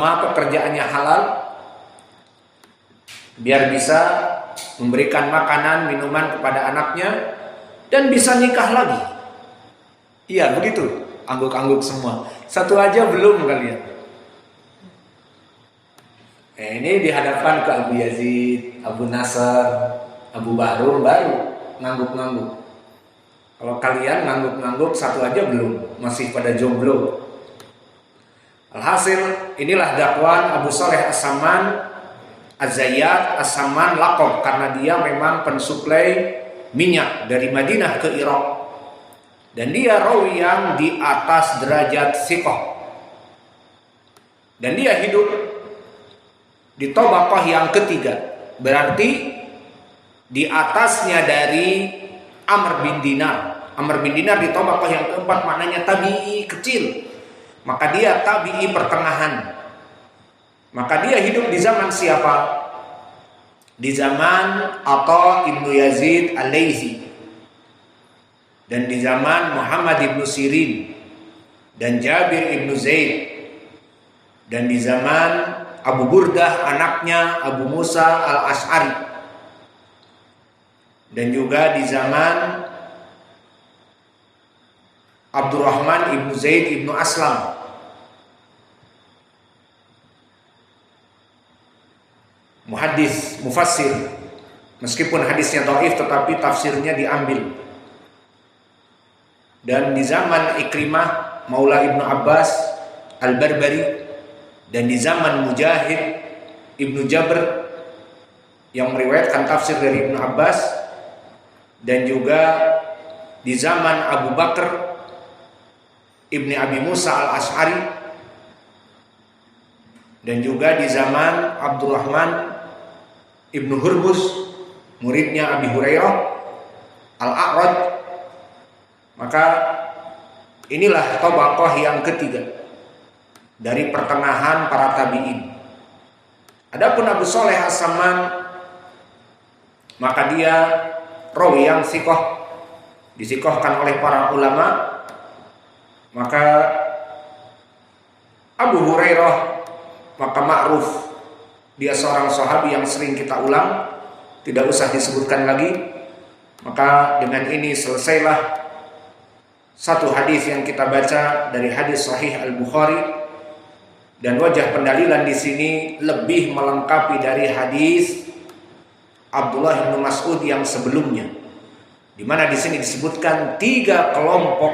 semua pekerjaannya halal, biar bisa memberikan makanan, minuman kepada anaknya, dan bisa nikah lagi. Iya, begitu. Angguk-angguk semua. Satu aja belum kalian. Ini dihadapkan ke Abu Yazid, Abu Nasr, Abu Bahrum, baru ngangguk-ngangguk. Kalau kalian ngangguk-ngangguk satu aja belum, masih pada jomblo. Alhasil, inilah dakwaan Abu Saleh As-Samman Az-Zayyat As-Samman laqab karena dia memang pensuplai minyak dari Madinah ke Irak. Dan dia rawi yang di atas derajat siqah. Dan dia hidup di tabaqah yang ketiga. Berarti di atasnya dari Amr bin Dinar. Amr bin Dinar di tabaqah yang keempat, maknanya tabi'i kecil. Maka dia tabi'i pertengahan. Maka dia hidup di zaman siapa? Di zaman Atha ibnu Yazid Al-Laythi. Dan di zaman Muhammad ibnu Sirin. Dan Jabir ibnu Zaid. Dan di zaman Abu Burdah anaknya Abu Musa Al-Ash'ari. Dan juga di zaman Abdurrahman ibnu Zaid ibnu Aslam. Muhaddis, mufassir. Meskipun hadisnya dhaif tetapi tafsirnya diambil. Dan di zaman Ikrimah Maula Ibnu Abbas Al-Barbari. Dan di zaman Mujahid Ibnu Jabr yang meriwayatkan tafsir dari Ibnu Abbas. Dan juga di zaman Abu Bakar Ibni Abi Musa Al-Ash'ari. Dan juga di zaman Abdurrahman Ibnu Hurmuz, muridnya Abi Hurairah Al-A'raj. Maka inilah tabaqah yang ketiga dari pertengahan para tabi'in. Adapun Abu Saleh As-Samman, maka dia rawi yang siqah, disiqahkan oleh para ulama. Maka Abu Hurairah maka ma'ruf, dia seorang sahabi yang sering kita ulang, tidak usah disebutkan lagi. Maka dengan ini selesailah satu hadis yang kita baca dari hadis Sahih Al-Bukhari. Dan wajah pendalilan di sini lebih melengkapi dari hadis Abdullah bin Mas'ud yang sebelumnya, di mana di sini disebutkan 3 kelompok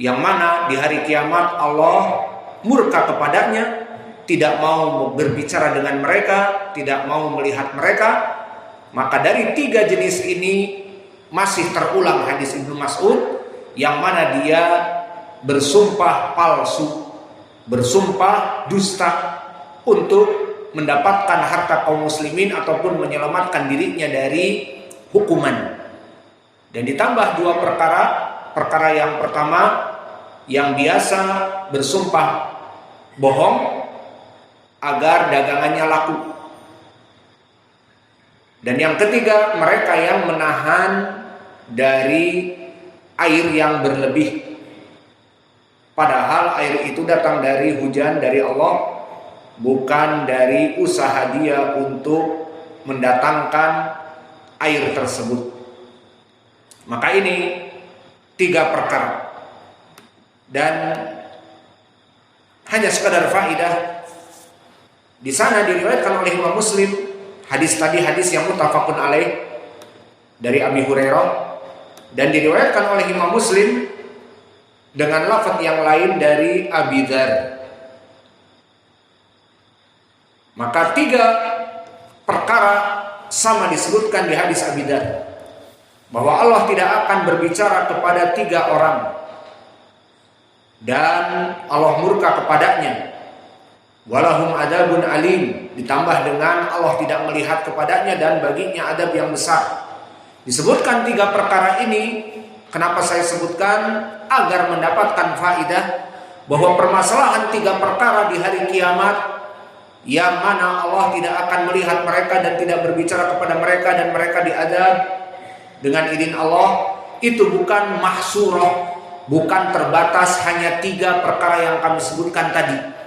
yang mana di hari kiamat Allah murka kepadanya, tidak mau berbicara dengan mereka, tidak mau melihat mereka. Maka dari 3 jenis ini masih terulang hadis Ibnu Mas'ud, yang mana dia bersumpah palsu, bersumpah dusta untuk mendapatkan harta kaum muslimin ataupun menyelamatkan dirinya dari hukuman. Dan ditambah 2 perkara. Perkara yang pertama, yang biasa bersumpah bohong agar dagangannya laku. Dan yang ketiga, mereka yang menahan dari air yang berlebih, padahal air itu datang dari hujan dari Allah, bukan dari usaha dia untuk mendatangkan air tersebut. Maka ini 3 perkara. Dan hanya sekadar faidah, di sana diriwayatkan oleh Imam Muslim hadis tadi, hadis yang muttafaqun alaih dari Abi Hurairah, dan diriwayatkan oleh Imam Muslim dengan lafaz yang lain dari Abi Dzar. Maka 3 perkara sama disebutkan di hadis Abi Dzar, bahwa Allah tidak akan berbicara kepada 3 orang dan Allah murka kepadanya. Walahum adabun alim, ditambah dengan Allah tidak melihat kepadanya dan baginya adab yang besar. Disebutkan 3 perkara ini. Kenapa saya sebutkan? Agar mendapatkan faidah bahwa permasalahan 3 perkara di hari kiamat, yang mana Allah tidak akan melihat mereka dan tidak berbicara kepada mereka dan mereka diadab dengan izin Allah, itu bukan mahsurah, bukan terbatas hanya 3 perkara yang kami sebutkan tadi.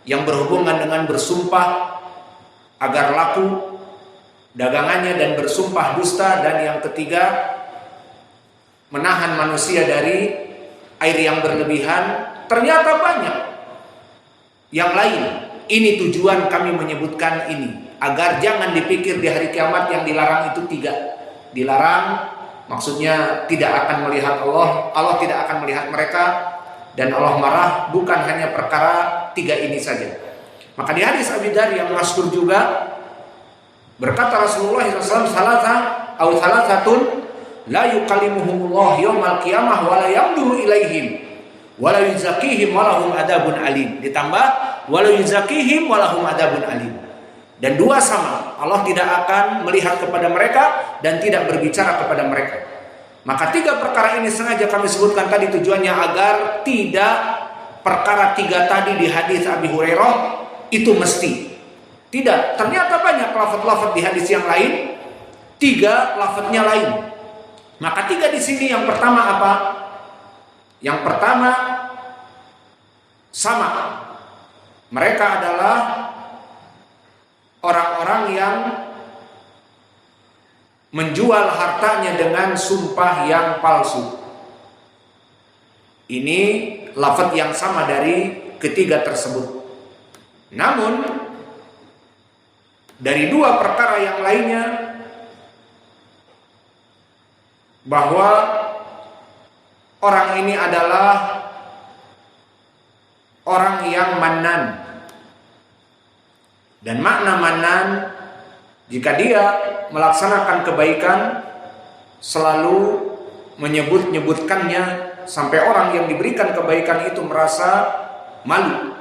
yang berhubungan dengan bersumpah agar laku dagangannya dan bersumpah dusta, dan yang ketiga menahan manusia dari air yang berlebihan. Ternyata banyak yang lain. Ini tujuan kami menyebutkan ini, agar jangan dipikir di hari kiamat yang dilarang itu tiga. Dilarang maksudnya tidak akan melihat Allah, Allah tidak akan melihat mereka, dan Allah marah bukan hanya perkara tiga ini saja. Maka di hadis Abi Dzar yang masyhur juga berkata Rasulullah SAW, salasatun la yukallimuhumullah yaumal qiyamah wa la yamduru ilaihim wa la yuzakihim wa lahum adabun alim. Ditambah wa la yuzakihim wa lahum adabun alim. Dan dua sama, Allah tidak akan melihat kepada mereka dan tidak berbicara kepada mereka. Maka tiga perkara ini sengaja kami sebutkan tadi, tujuannya agar tidak perkara tiga tadi di hadis Abi Hurairah itu mesti. Tidak, ternyata banyak lafaz-lafaz di hadis yang lain, tiga lafaznya lain. Maka tiga di sini yang pertama apa? Yang pertama sama. Mereka adalah orang-orang yang menjual hartanya dengan sumpah yang palsu. Ini lafaz yang sama dari ketiga tersebut. Namun dari dua perkara yang lainnya, bahwa orang ini adalah orang yang mannan. Dan makna mannan, jika dia melaksanakan kebaikan selalu menyebut-nyebutkannya sampai orang yang diberikan kebaikan itu merasa malu.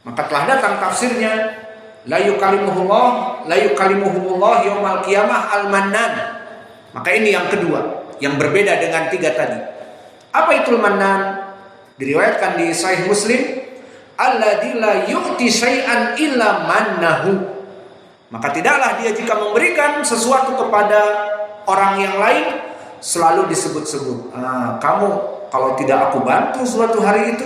Maka telah datang tafsirnya, la yukallimuhumullah yaumal qiyamah al-mannan. Maka ini yang kedua, yang berbeda dengan tiga tadi. Apa itu al-mannan? Diriwayatkan di Sahih Muslim, alladzi la yu'ti syai'an illa mannahu. Maka tidaklah dia jika memberikan sesuatu kepada orang yang lain selalu disebut-sebut. Kamu kalau tidak aku bantu suatu hari itu,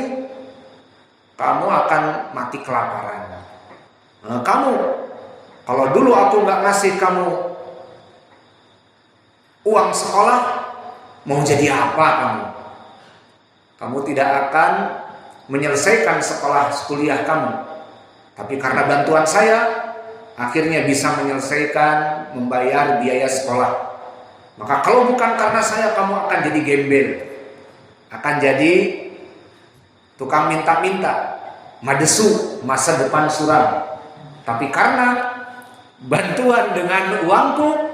kamu akan mati kelaparan. Kamu kalau dulu aku nggak ngasih kamu uang sekolah, mau jadi apa kamu? Kamu tidak akan menyelesaikan sekolah kuliah kamu. Tapi karena bantuan saya, akhirnya bisa menyelesaikan membayar biaya sekolah. Maka kalau bukan karena saya, kamu akan jadi gembel, akan jadi tukang minta-minta, madesu, masa depan suram. Tapi karena bantuan dengan uangku,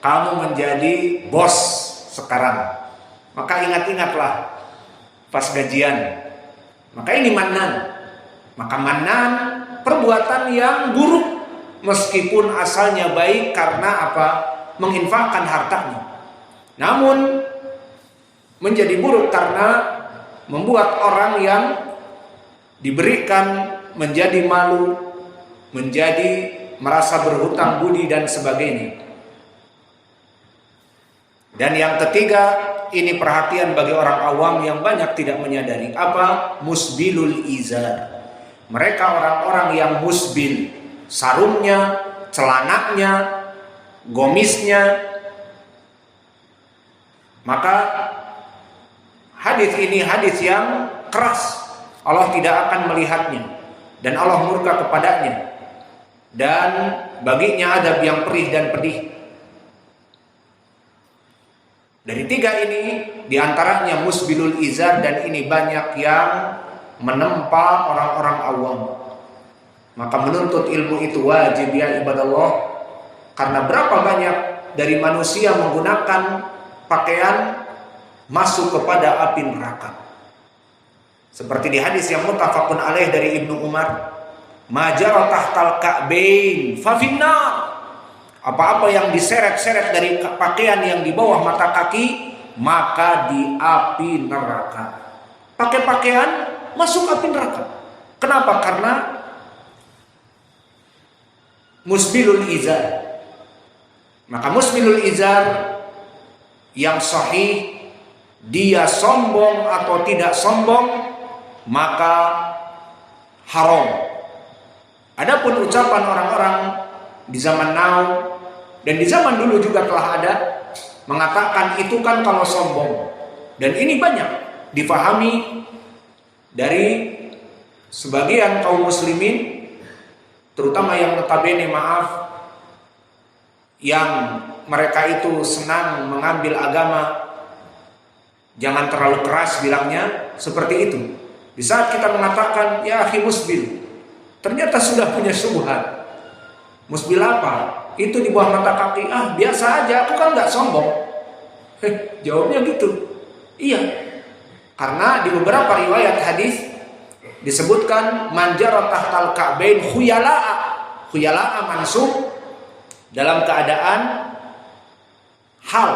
kamu menjadi bos sekarang. Maka ingat-ingatlah pas gajian. Maka ini mannan. Maka mannan perbuatan yang buruk, meskipun asalnya baik karena apa? Menginfakkan hartanya. Namun menjadi buruk karena membuat orang yang diberikan menjadi malu, menjadi merasa berhutang budi dan sebagainya. Dan yang ketiga, ini perhatian bagi orang awam yang banyak tidak menyadari. Apa? Musbilul izar. Mereka orang-orang yang musbil, sarungnya, celananya, gomisnya. Maka hadis ini hadis yang keras. Allah tidak akan melihatnya dan Allah murka kepadanya, dan baginya adab yang perih dan pedih. Dari tiga ini diantaranya musbilul izar, dan ini banyak yang menempa orang-orang awam. Maka menuntut ilmu itu wajib ya ibadallah, karena berapa banyak dari manusia menggunakan pakaian masuk kepada api neraka. Seperti di hadis yang muttafaqun alaih dari Ibnu Umar, majara tahtal ka'bain fa finnar. Apa-apa yang diseret-seret dari pakaian yang di bawah mata kaki, maka di api neraka. Pakai pakaian masuk api neraka. Kenapa? Karena musbilul izar. Maka musbilul izar yang sahih, dia sombong atau tidak sombong, maka haram. Adapun ucapan orang-orang di zaman now dan di zaman dulu juga telah ada mengatakan itu kan kalau sombong. Dan ini banyak difahami dari sebagian kaum muslimin, terutama yang notabene maaf, yang mereka itu senang mengambil agama, jangan terlalu keras bilangnya, seperti itu. Di saat kita mengatakan ya akhi musbil, ternyata sudah punya syubhat. Musbil apa? Itu di bawah mata kaki. Ah biasa aja, aku kan nggak sombong. Jawabnya gitu. Iya, karena di beberapa riwayat hadis disebutkan manjara tahtal ka'bain khuyala'a. Khuyala'a mansub dalam keadaan hal,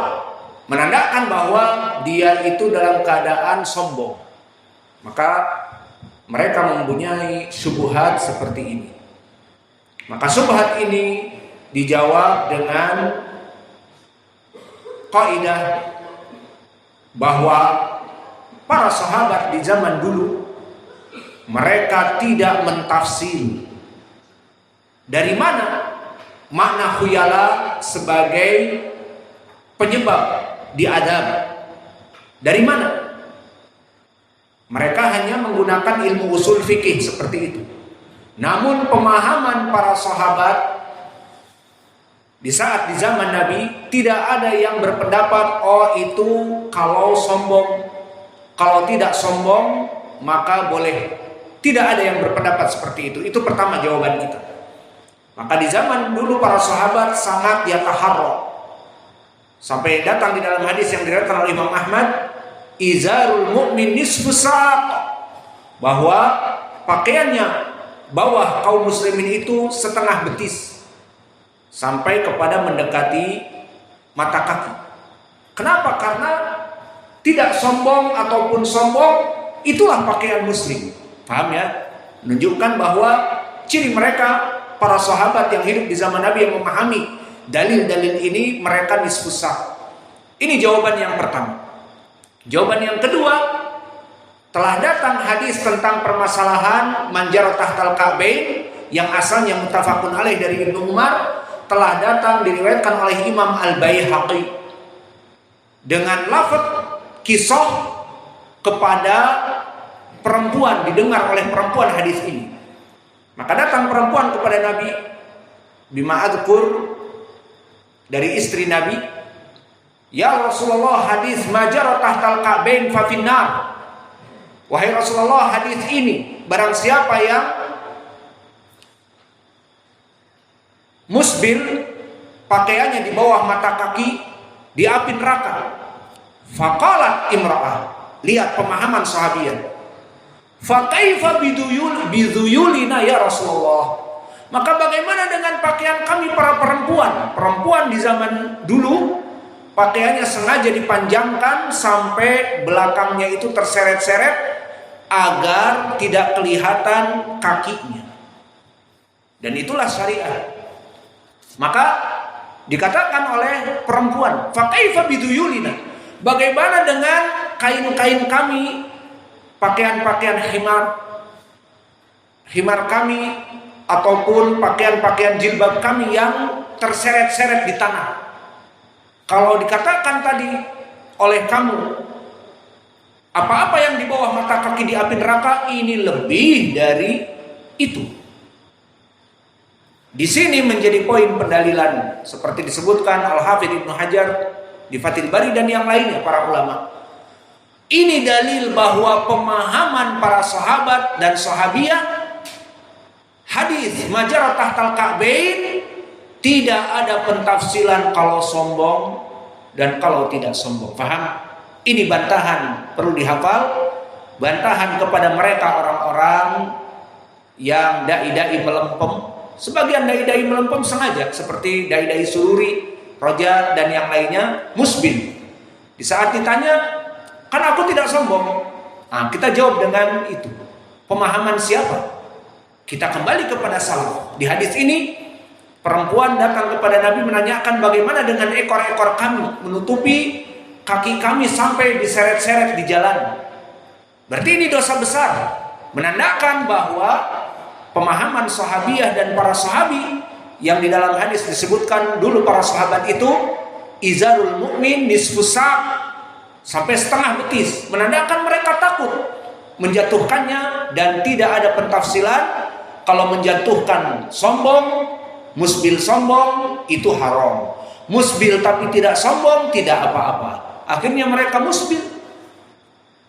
menandakan bahwa dia itu dalam keadaan sombong. Maka mereka mempunyai syubhat seperti ini. Maka syubhat ini dijawab dengan kaidah bahwa para sahabat di zaman dulu mereka tidak mentafsir dari mana makna khuyala sebagai penyebab diadab. Dari mana? Mereka hanya menggunakan ilmu usul fikih seperti itu. Namun pemahaman para sahabat di saat di zaman Nabi tidak ada yang berpendapat oh itu kalau sombong, kalau tidak sombong maka boleh. Tidak ada yang berpendapat seperti itu. Itu pertama jawaban kita. Maka di zaman dulu para sahabat sangat yataharra. Sampai datang di dalam hadis yang diriwayatkan oleh Imam Ahmad, izarul mu'min nisfu saq, bahwa pakaiannya bawah kaum muslimin itu setengah betis, sampai kepada mendekati mata kaki. Kenapa? Karena tidak sombong ataupun sombong, itulah pakaian muslim. Paham ya? Menunjukkan bahwa ciri mereka, para sahabat yang hidup di zaman Nabi yang memahami dalil-dalil ini, mereka nisfusak. Ini jawaban yang pertama. Jawaban yang kedua, telah datang hadis tentang permasalahan manjar tahtal ka'bain yang asalnya muttafaqun alaih dari Ibnu Umar, telah datang diriwayatkan oleh Imam Al-Baihaqi dengan lafaz kisah kepada perempuan, didengar oleh perempuan hadis ini. Maka datang perempuan kepada Nabi bima adzkur, dari istri Nabi, ya Rasulullah, hadis majar tahtal ka'bain fa finnar. Wahai Rasulullah, hadis ini barang siapa yang musbil, pakaiannya di bawah mata kaki, di api neraka. Faqalat imra'ah, lihat pemahaman sahabiah, fa kaifa biduyulina ya Rasulullah, maka bagaimana dengan pakaian kami para perempuan? Perempuan di zaman dulu pakaiannya sengaja dipanjangkan sampai belakangnya itu terseret-seret agar tidak kelihatan kakinya, dan itulah syariat. Maka dikatakan oleh perempuan, fa kaifa biduyulina, bagaimana dengan kain-kain kami, pakaian-pakaian himar kami, ataupun pakaian-pakaian jilbab kami yang terseret-seret di tanah. Kalau dikatakan tadi oleh kamu, apa-apa yang di bawah mata kaki di api neraka, ini lebih dari itu. Di sini menjadi poin pendalilan seperti disebutkan Al-Hafidz Ibnu Hajar di Fathul Bari dan yang lainnya para ulama. Ini dalil bahwa pemahaman para sahabat dan sahabiah hadis majar tahtal ka'bain tidak ada pentafsilan kalau sombong dan kalau tidak sombong. Paham? Ini bantahan, perlu dihafal, bantahan kepada mereka orang-orang yang dai-dai melempem. Sebagian dai-dai melempem sengaja, seperti dai-dai Sururi, Roja dan yang lainnya musbil. Di saat ditanya, kan aku tidak sombong. Nah, kita jawab dengan itu. Pemahaman siapa? Kita kembali kepada salaf. Di hadis ini, perempuan datang kepada Nabi menanyakan bagaimana dengan ekor-ekor kami, menutupi kaki kami sampai diseret-seret di jalan. Berarti ini dosa besar. Menandakan bahwa pemahaman sahabiyah dan para sahabi yang di dalam hadis disebutkan dulu para sahabat itu izarul mukmin nisfus sa' sampai setengah betis, menandakan mereka takut menjatuhkannya, dan tidak ada pentafsilan kalau menjatuhkan sombong, musbil sombong itu haram, musbil tapi tidak sombong tidak apa-apa. Akhirnya mereka musbil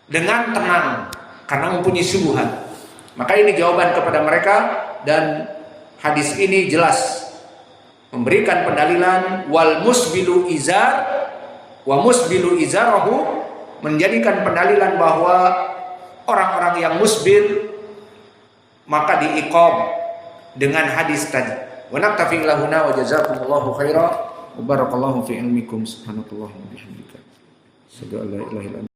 dengan tenang karena mempunyai syubhat. Maka ini jawaban kepada mereka, dan hadis ini jelas memberikan pendalilan wal musbilu izar wa musbilu izarahu, menjadikan pendalilan bahwa orang-orang yang musbil maka diiqab dengan hadis tadi. Wa naktafi lahuna wa jazakumullahu khairan wa barakallahu fi ilmikum subhanallahi wa bihamdika. Asyhadu an la ilaha illa